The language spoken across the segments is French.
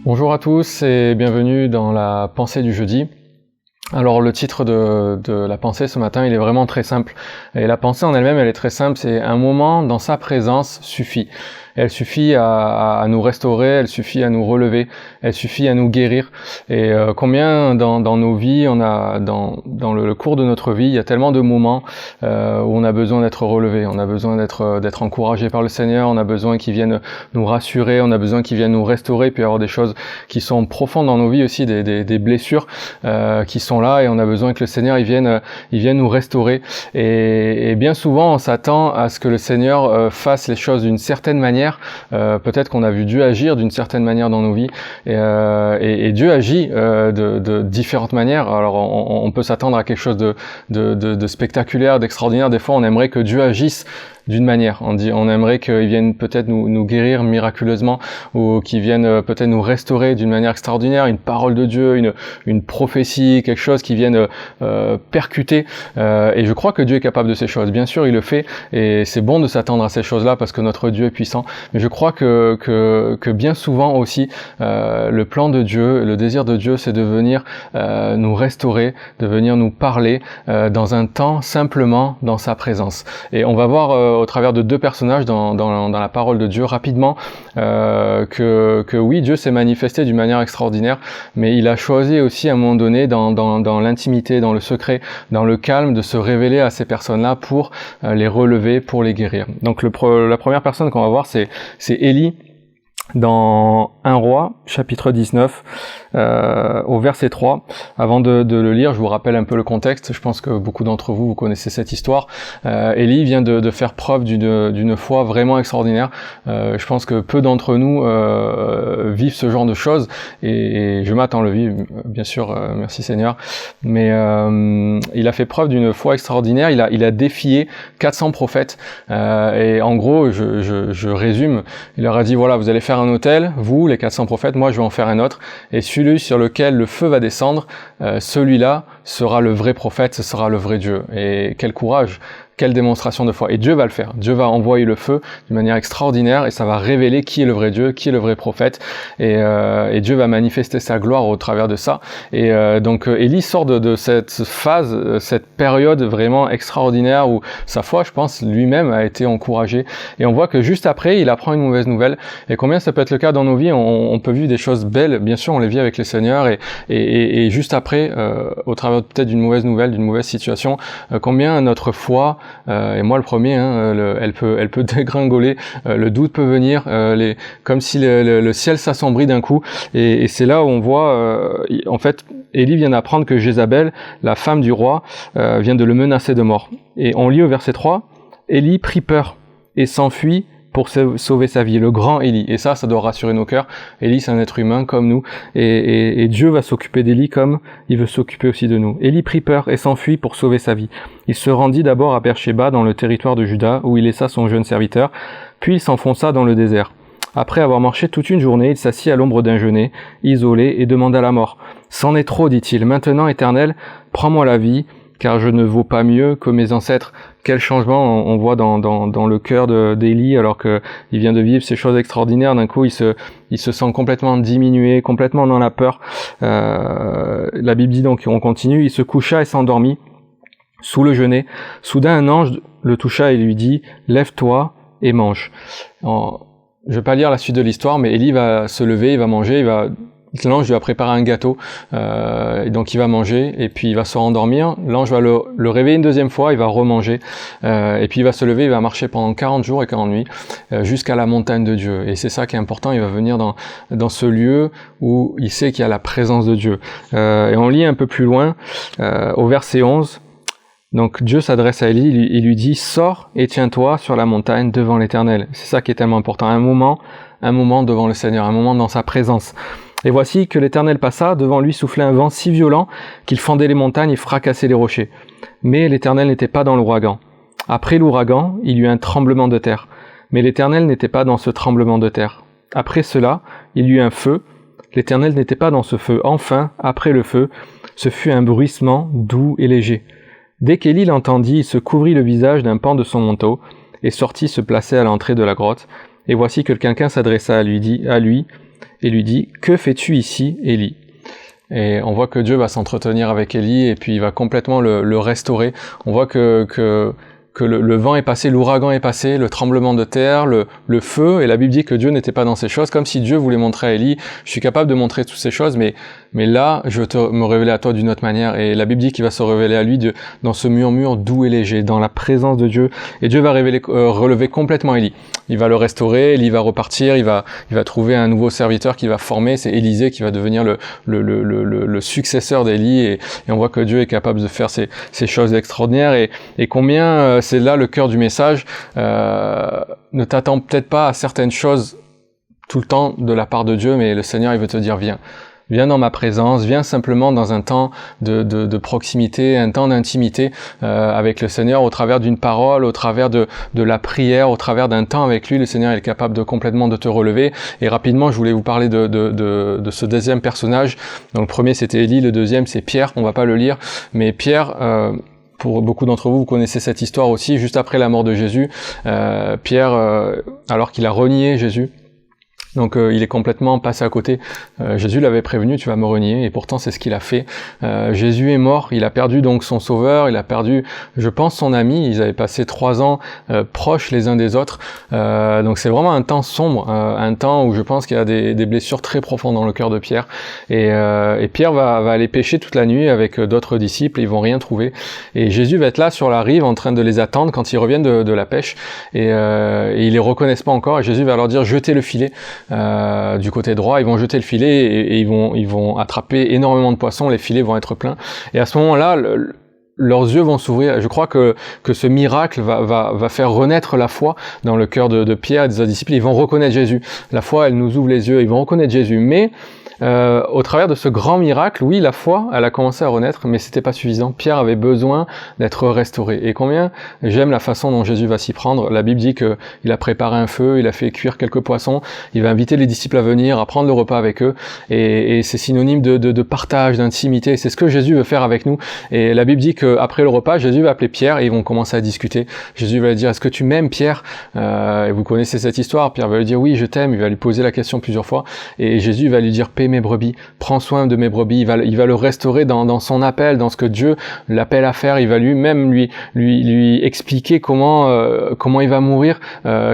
Bonjour à tous et bienvenue dans la pensée du jeudi. Alors le titre de la pensée ce matin, il est vraiment très simple. Et la pensée en elle-même, elle est très simple, c'est un moment dans sa présence suffit. Elle suffit à nous restaurer, elle suffit à nous relever, elle suffit à nous guérir. Et combien dans nos vies, on a dans le cours de notre vie, il y a tellement de moments où on a besoin d'être relevé, on a besoin d'être encouragé par le Seigneur, on a besoin qu'il vienne nous rassurer, on a besoin qu'il vienne nous restaurer, puis il y avoir des choses qui sont profondes dans nos vies aussi, des blessures qui sont là, et on a besoin que le Seigneur il vienne nous restaurer. Et bien souvent, on s'attend à ce que le Seigneur fasse les choses d'une certaine manière. Peut-être qu'on a vu Dieu agir d'une certaine manière dans nos vies, et Dieu agit de différentes manières. Alors on peut s'attendre à quelque chose de spectaculaire, d'extraordinaire. Des fois on aimerait que Dieu agisse d'une manière, on aimerait qu'il vienne peut-être nous guérir miraculeusement, ou qu'il vienne peut-être nous restaurer d'une manière extraordinaire, une parole de Dieu, une prophétie, quelque chose qui vienne percuter, et je crois que Dieu est capable de ces choses. Bien sûr il le fait, et c'est bon de s'attendre à ces choses-là parce que notre Dieu est puissant, mais je crois que bien souvent aussi le plan de Dieu, le désir de Dieu, c'est de venir nous restaurer, de venir nous parler dans un temps simplement dans sa présence. Et on va voir au travers de deux personnages dans la parole de Dieu rapidement que oui, Dieu s'est manifesté d'une manière extraordinaire, mais il a choisi aussi à un moment donné dans l'intimité, dans le secret, dans le calme, de se révéler à ces personnes-là pour les relever, pour les guérir. Donc la première personne qu'on va voir, c'est Élie dans 1 Roi, chapitre 19, au verset 3. Avant de le lire, je vous rappelle un peu le contexte. Je pense que beaucoup d'entre vous connaissez cette histoire. Élie vient de faire preuve d'une foi vraiment extraordinaire. Je pense que peu d'entre nous vivent ce genre de choses, et je m'attends le vivre, bien sûr, merci Seigneur. Mais il a fait preuve d'une foi extraordinaire. Il a défié 400 prophètes, et en gros, je résume, il leur a dit, voilà, vous allez faire un autel, vous, les 400 prophètes, moi je vais en faire un autre, et celui sur lequel le feu va descendre, celui-là sera le vrai prophète, ce sera le vrai Dieu. Et quel courage, quelle démonstration de foi. Et Dieu va le faire. Dieu va envoyer le feu d'une manière extraordinaire, et ça va révéler qui est le vrai Dieu, qui est le vrai prophète, et Dieu va manifester sa gloire au travers de ça. Et donc Élie sort de cette phase, cette période vraiment extraordinaire où sa foi, je pense, lui-même a été encouragé. Et on voit que juste après, il apprend une mauvaise nouvelle. Et combien ça peut être le cas dans nos vies, on peut vivre des choses belles, bien sûr, on les vit avec le Seigneur, et juste après, au travers peut-être d'une mauvaise nouvelle, d'une mauvaise situation, combien notre foi, et moi le premier, elle peut dégringoler, le doute peut venir, comme si le ciel s'assombrit d'un coup, et c'est là où on voit, en fait, Élie vient d'apprendre que Jézabel, la femme du roi, vient de le menacer de mort. Et on lit au verset 3, Élie prit peur et s'enfuit pour sauver sa vie, le grand Élie. Et ça doit rassurer nos cœurs. Élie, c'est un être humain comme nous, et Dieu va s'occuper d'Élie comme il veut s'occuper aussi de nous. Élie prit peur et s'enfuit pour sauver sa vie. Il se rendit d'abord à Beersheba, dans le territoire de Juda, où il laissa son jeune serviteur, puis il s'enfonça dans le désert. Après avoir marché toute une journée, il s'assit à l'ombre d'un genêt, isolé, et demanda la mort. « C'en est trop, dit-il. Maintenant, Éternel, prends-moi la vie, car je ne vaux pas mieux que mes ancêtres. » Quel changement on voit dans le cœur d'Élie, alors que il vient de vivre ces choses extraordinaires. D'un coup, il se sent complètement diminué, complètement dans la peur. La Bible dit donc, on continue, il se coucha et s'endormit sous le genêt. Soudain, un ange le toucha et lui dit, « Lève-toi et mange. » Je vais pas lire la suite de l'histoire, mais Élie va se lever, il va manger, l'ange lui a préparé un gâteau, et donc il va manger, et puis il va se rendormir. L'ange va le réveiller une deuxième fois, il va remanger, et puis il va se lever, il va marcher pendant 40 jours et 40 nuits, jusqu'à la montagne de Dieu. Et c'est ça qui est important, il va venir dans ce lieu où il sait qu'il y a la présence de Dieu. Et on lit un peu plus loin, au verset 11, donc Dieu s'adresse à Élie, il lui dit « Sors et tiens-toi sur la montagne devant l'Éternel ». C'est ça qui est tellement important, un moment devant le Seigneur, un moment dans sa présence. Et voici que l'Éternel passa, devant lui soufflait un vent si violent qu'il fendait les montagnes et fracassait les rochers. Mais l'Éternel n'était pas dans l'ouragan. Après l'ouragan, il y eut un tremblement de terre. Mais l'Éternel n'était pas dans ce tremblement de terre. Après cela, il y eut un feu. L'Éternel n'était pas dans ce feu. Enfin, après le feu, ce fut un bruissement doux et léger. Dès qu'Élie l'entendit, il se couvrit le visage d'un pan de son manteau, et sortit se placer à l'entrée de la grotte. Et voici que quelqu'un s'adressa à lui, et lui dit « Que fais-tu ici, Élie ?» Et on voit que Dieu va s'entretenir avec Élie et puis il va complètement le restaurer. On voit que le vent est passé, l'ouragan est passé, le tremblement de terre, le feu, et la Bible dit que Dieu n'était pas dans ces choses, comme si Dieu voulait montrer à Élie, je suis capable de montrer toutes ces choses, mais là, je veux me révéler à toi d'une autre manière, et la Bible dit qu'il va se révéler à lui dans ce murmure doux et léger, dans la présence de Dieu, et Dieu va relever complètement Élie. Il va le restaurer, Élie va repartir, il va trouver un nouveau serviteur qui va former, c'est Élisée qui va devenir le successeur d'Élie, et on voit que Dieu est capable de faire ces choses extraordinaires, et combien c'est là le cœur du message, ne t'attends peut-être pas à certaines choses tout le temps de la part de Dieu, mais le Seigneur il veut te dire viens. Viens dans ma présence, viens simplement dans un temps de proximité, un temps d'intimité avec le Seigneur, au travers d'une parole, au travers de la prière, au travers d'un temps avec lui. Le Seigneur est capable de complètement de te relever. Et rapidement, je voulais vous parler de ce deuxième personnage. Donc le premier c'était Élie, le deuxième c'est Pierre, on va pas le lire, mais Pierre... pour beaucoup d'entre vous, vous connaissez cette histoire aussi, juste après la mort de Jésus, Pierre, alors qu'il a renié Jésus, donc il est complètement passé à côté. Jésus l'avait prévenu, tu vas me renier, et pourtant c'est ce qu'il a fait. Jésus est mort, il a perdu donc son sauveur, il a perdu, je pense, son ami. Ils avaient passé 3 ans proches les uns des autres. Donc c'est vraiment un temps sombre, un temps où je pense qu'il y a des blessures très profondes dans le cœur de Pierre. Et Pierre va aller pêcher toute la nuit avec d'autres disciples, ils vont rien trouver. Et Jésus va être là sur la rive en train de les attendre quand ils reviennent de la pêche. Et ils les reconnaissent pas encore. Et Jésus va leur dire jetez le filet. Du côté droit, ils vont jeter le filet et ils vont attraper énormément de poissons, les filets vont être pleins. Et à ce moment-là, leurs yeux vont s'ouvrir. Je crois que ce miracle va faire renaître la foi dans le cœur de Pierre et des autres disciples. Ils vont reconnaître Jésus. La foi, elle nous ouvre les yeux, ils vont reconnaître Jésus. Mais au travers de ce grand miracle, oui, la foi, elle a commencé à renaître, mais c'était pas suffisant. Pierre avait besoin d'être restauré. Et combien j'aime la façon dont Jésus va s'y prendre. La Bible dit qu'il a préparé un feu, il a fait cuire quelques poissons, il va inviter les disciples à venir, à prendre le repas avec eux, et c'est synonyme de partage, d'intimité. C'est ce que Jésus veut faire avec nous. Et la Bible dit qu'après le repas, Jésus va appeler Pierre et ils vont commencer à discuter. Jésus va lui dire, est-ce que tu m'aimes, Pierre? Et vous connaissez cette histoire. Pierre va lui dire, oui, je t'aime. Il va lui poser la question plusieurs fois. Et Jésus va lui dire, paie mes brebis, prends soin de mes brebis. Il va le restaurer dans son appel, dans ce que Dieu l'appelle à faire. Il va lui-même lui expliquer comment il va mourir,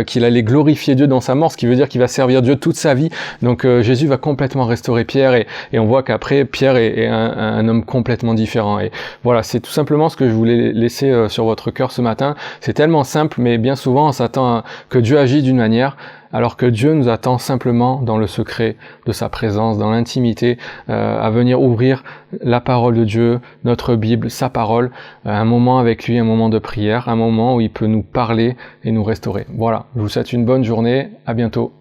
qu'il allait glorifier Dieu dans sa mort, ce qui veut dire qu'il va servir Dieu toute sa vie. Donc Jésus va complètement restaurer Pierre et on voit qu'après Pierre est un homme complètement différent. Et voilà, c'est tout simplement ce que je voulais laisser sur votre cœur ce matin. C'est tellement simple, mais bien souvent on s'attend à que Dieu agisse d'une manière, alors que Dieu nous attend simplement dans le secret de sa présence, dans l'intimité, à venir ouvrir la parole de Dieu, notre Bible, sa parole, un moment avec lui, un moment de prière, un moment où il peut nous parler et nous restaurer. Voilà, je vous souhaite une bonne journée, à bientôt.